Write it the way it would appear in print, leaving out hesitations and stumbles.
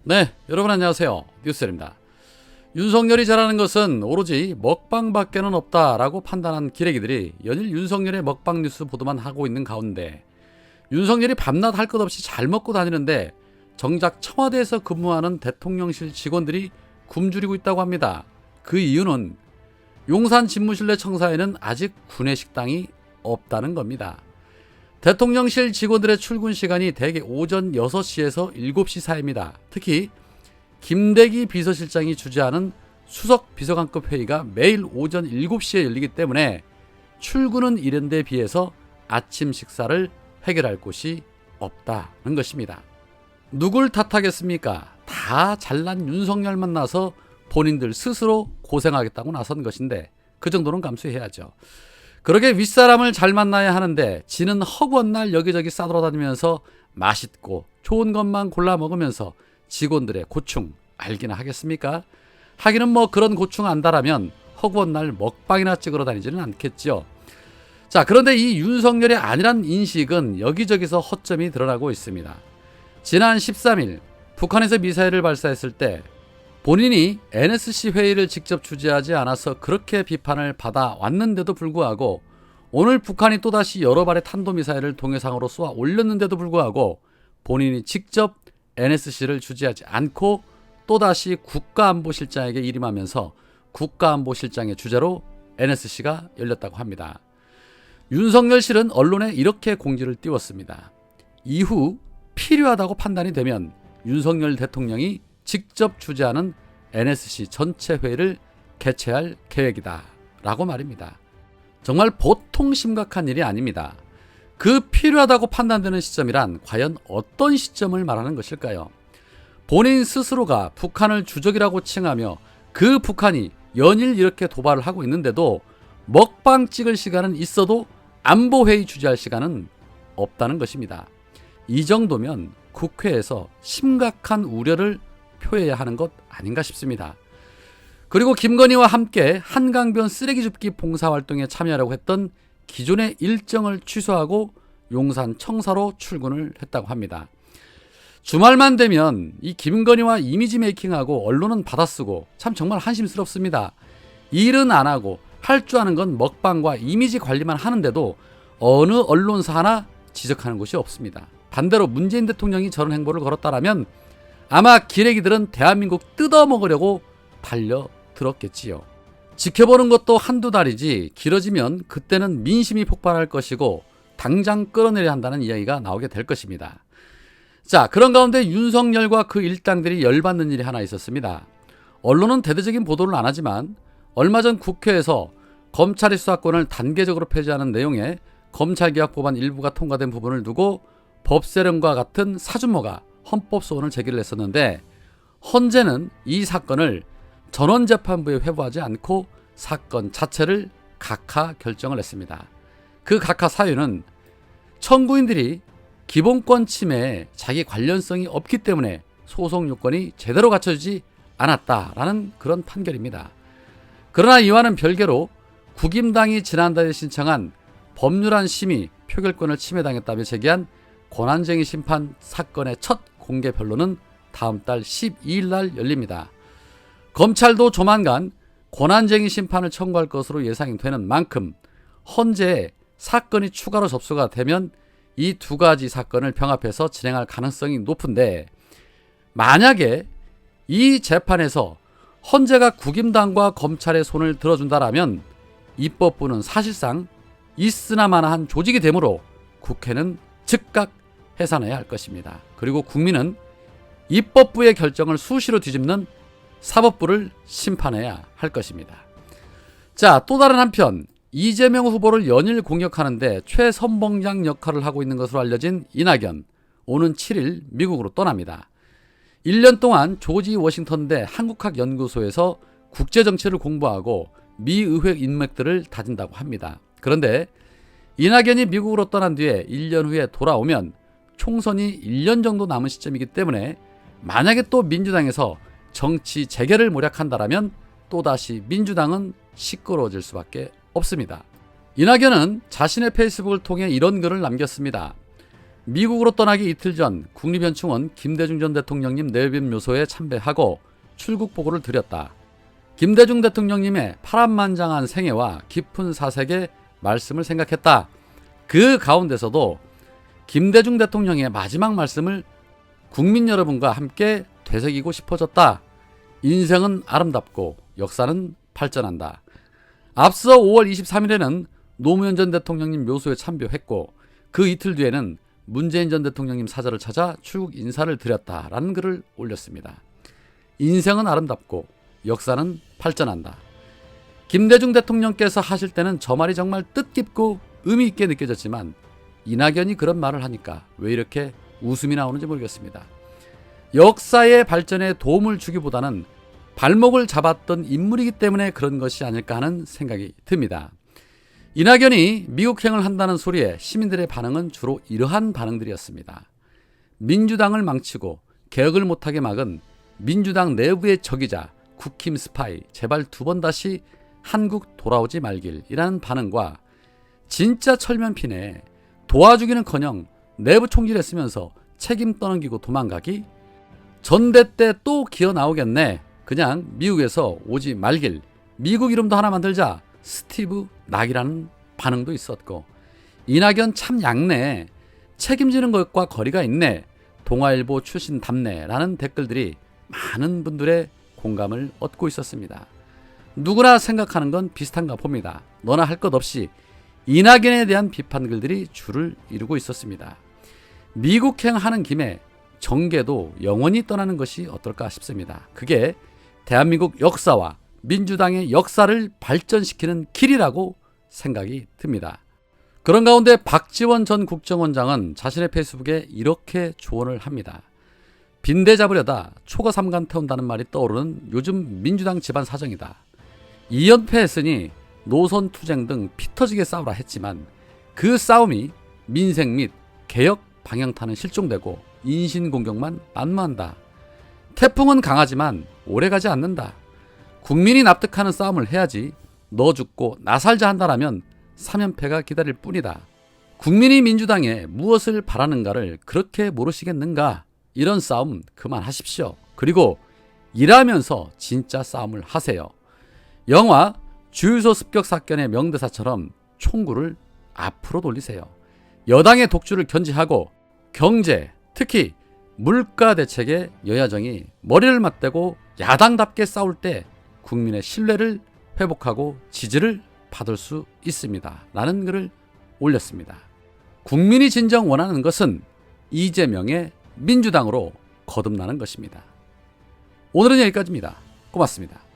네, 여러분 안녕하세요. 뉴스입니다. 윤석열이 잘하는 것은 오로지 먹방밖에는 없다라고 판단한 기레기들이 연일 윤석열의 먹방 뉴스 보도만 하고 있는 가운데 윤석열이 밤낮 할 것 없이 잘 먹고 다니는데 정작 청와대에서 근무하는 대통령실 직원들이 굶주리고 있다고 합니다. 그 이유는 용산 집무실 내 청사에는 아직 구내식당이 없다는 겁니다. 대통령실 직원들의 출근 시간이 대개 오전 6시에서 7시 사이입니다. 특히 김대기 비서실장이 주재하는 수석 비서관급 회의가 매일 오전 7시에 열리기 때문에 출근은 이른 데 비해서 아침 식사를 해결할 곳이 없다는 것입니다. 누굴 탓하겠습니까? 다 잘난 윤석열 만나서 본인들 스스로 고생하겠다고 나선 것인데 그 정도는 감수해야죠. 그러게 윗사람을 잘 만나야 하는데 지는 허구한 날 여기저기 싸돌아다니면서 맛있고 좋은 것만 골라 먹으면서 직원들의 고충 알기나 하겠습니까? 하기는 뭐 그런 고충 안다라면 허구한 날 먹방이나 찍으러 다니지는 않겠죠. 자, 그런데 이 윤석열이 아니란 인식은 여기저기서 허점이 드러나고 있습니다. 지난 13일 북한에서 미사일을 발사했을 때 본인이 NSC 회의를 직접 주재하지 않아서 그렇게 비판을 받아왔는데도 불구하고 오늘 북한이 또다시 여러 발의 탄도미사일을 동해상으로 쏘아 올렸는데도 불구하고 본인이 직접 NSC를 주재하지 않고 또다시 국가안보실장에게 일임하면서 국가안보실장의 주재로 NSC가 열렸다고 합니다. 윤석열실은 언론에 이렇게 공지를 띄웠습니다. 이후 필요하다고 판단이 되면 윤석열 대통령이 직접 주재하는 NSC 전체 회의를 개최할 계획이다 라고 말입니다. 정말 보통 심각한 일이 아닙니다. 그 필요하다고 판단되는 시점이란 과연 어떤 시점을 말하는 것일까요? 본인 스스로가 북한을 주적이라고 칭하며 그 북한이 연일 이렇게 도발을 하고 있는데도 먹방 찍을 시간은 있어도 안보회의 주재할 시간은 없다는 것입니다. 이 정도면 국회에서 심각한 우려를 표해야 하는 것 아닌가 싶습니다. 그리고 김건희와 함께 한강변 쓰레기 줍기 봉사활동에 참여하려고 했던 기존의 일정을 취소하고 용산 청사로 출근을 했다고 합니다. 주말만 되면 이 김건희와 이미지 메이킹하고 언론은 받아쓰고 참 정말 한심스럽습니다. 일은 안 하고 할 줄 아는 건 먹방과 이미지 관리만 하는데도 어느 언론사 하나 지적하는 곳이 없습니다. 반대로 문재인 대통령이 저런 행보를 걸었다라면 아마 기레기들은 대한민국 뜯어먹으려고 달려들었겠지요. 지켜보는 것도 한두 달이지 길어지면 그때는 민심이 폭발할 것이고 당장 끌어내려야 한다는 이야기가 나오게 될 것입니다. 자, 그런 가운데 윤석열과 그 일당들이 열받는 일이 하나 있었습니다. 언론은 대대적인 보도를 안 하지만 얼마 전 국회에서 검찰의 수사권을 단계적으로 폐지하는 내용의 검찰개혁법안 일부가 통과된 부분을 두고 법세령과 같은 사준모가 헌법소원을 제기를 했었는데 헌재는 이 사건을 전원재판부에 회부하지 않고 사건 자체를 각하 결정을 했습니다. 그 각하 사유는 청구인들이 기본권 침해에 자기 관련성이 없기 때문에 소송 요건이 제대로 갖춰지지 않았다라는 그런 판결입니다. 그러나 이와는 별개로 국임당이 지난달에 신청한 법률안 심의 표결권을 침해당했다며 제기한 권한쟁의 심판 사건의 첫 공개 변론은 다음 달 12일 날 열립니다. 검찰도 조만간 권한쟁의 심판을 청구할 것으로 예상이 되는 만큼 헌재에 사건이 추가로 접수가 되면 이 두 가지 사건을 병합해서 진행할 가능성이 높은데 만약에 이 재판에서 헌재가 국임당과 검찰의 손을 들어준다라면 입법부는 사실상 있으나마나한 조직이 되므로 국회는 즉각 해산해야 할 것입니다. 그리고 국민은 입법부의 결정을 수시로 뒤집는 사법부를 심판해야 할 것입니다. 자, 또 다른 한편 이재명 후보를 연일 공격하는데 최선봉장 역할을 하고 있는 것으로 알려진 이낙연, 오는 7일 미국으로 떠납니다. 1년 동안 조지 워싱턴대 한국학연구소에서 국제정치를 공부하고 미 의회 인맥들을 다진다고 합니다. 그런데 이낙연이 미국으로 떠난 뒤에 1년 후에 돌아오면 총선이 1년 정도 남은 시점이기 때문에 만약에 또 민주당에서 정치 재개를 모략한다라면 또다시 민주당은 시끄러워질 수밖에 없습니다. 이낙연은 자신의 페이스북을 통해 이런 글을 남겼습니다. 미국으로 떠나기 이틀 전 국립현충원 김대중 전 대통령님 내빈 묘소에 참배하고 출국 보고를 드렸다. 김대중 대통령님의 파란만장한 생애와 깊은 사색의 말씀을 생각했다. 그 가운데서도 김대중 대통령의 마지막 말씀을 국민 여러분과 함께 되새기고 싶어졌다. 인생은 아름답고 역사는 발전한다. 앞서 5월 23일에는 노무현 전 대통령님 묘소에 참배했고 그 이틀 뒤에는 문재인 전 대통령님 사저를 찾아 출국 인사를 드렸다라는 글을 올렸습니다. 인생은 아름답고 역사는 발전한다. 김대중 대통령께서 하실 때는 저 말이 정말 뜻깊고 의미 있게 느껴졌지만 이낙연이 그런 말을 하니까 왜 이렇게 웃음이 나오는지 모르겠습니다. 역사의 발전에 도움을 주기보다는 발목을 잡았던 인물이기 때문에 그런 것이 아닐까 하는 생각이 듭니다. 이낙연이 미국행을 한다는 소리에 시민들의 반응은 주로 이러한 반응들이었습니다. 민주당을 망치고 개혁을 못하게 막은 민주당 내부의 적이자 국힘 스파이 제발 2번 다시 한국 돌아오지 말길이라는 반응과 진짜 철면피네 도와주기는커녕 내부 총질했으면서 책임 떠넘기고 도망가기 전대 때 또 기어 나오겠네 그냥 미국에서 오지 말길 미국 이름도 하나 만들자 스티브 낙이라는 반응도 있었고 이낙연 참 얇네 책임지는 것과 거리가 있네 동아일보 출신 답네라는 댓글들이 많은 분들의 공감을 얻고 있었습니다. 누구나 생각하는 건 비슷한가 봅니다. 너나 할 것 없이 이낙연에 대한 비판 글들이 줄을 이루고 있었습니다. 미국행 하는 김에 정계도 영원히 떠나는 것이 어떨까 싶습니다. 그게 대한민국 역사와 민주당의 역사를 발전시키는 길이라고 생각이 듭니다. 그런 가운데 박지원 전 국정원장은 자신의 페이스북에 이렇게 조언을 합니다. 빈대 잡으려다 초가 삼간 태운다는 말이 떠오르는 요즘 민주당 집안 사정이다. 2연패 했으니 노선 투쟁 등 피터지게 싸우라 했지만 그 싸움이 민생 및 개혁 방향타는 실종되고 인신공격만 난무한다. 태풍은 강하지만 오래가지 않는다. 국민이 납득하는 싸움을 해야지 너 죽고 나 살자 한다라면 3연패가 기다릴 뿐이다. 국민이 민주당에 무엇을 바라는가를 그렇게 모르시겠는가? 이런 싸움 그만하십시오. 그리고 일하면서 진짜 싸움을 하세요. 영화 주유소 습격 사건의 명대사처럼 총구를 앞으로 돌리세요. 여당의 독주를 견지하고 경제, 특히 물가 대책에 여야정이 머리를 맞대고 야당답게 싸울 때 국민의 신뢰를 회복하고 지지를 받을 수 있습니다. 라는 글을 올렸습니다. 국민이 진정 원하는 것은 이재명의 민주당으로 거듭나는 것입니다. 오늘은 여기까지입니다. 고맙습니다.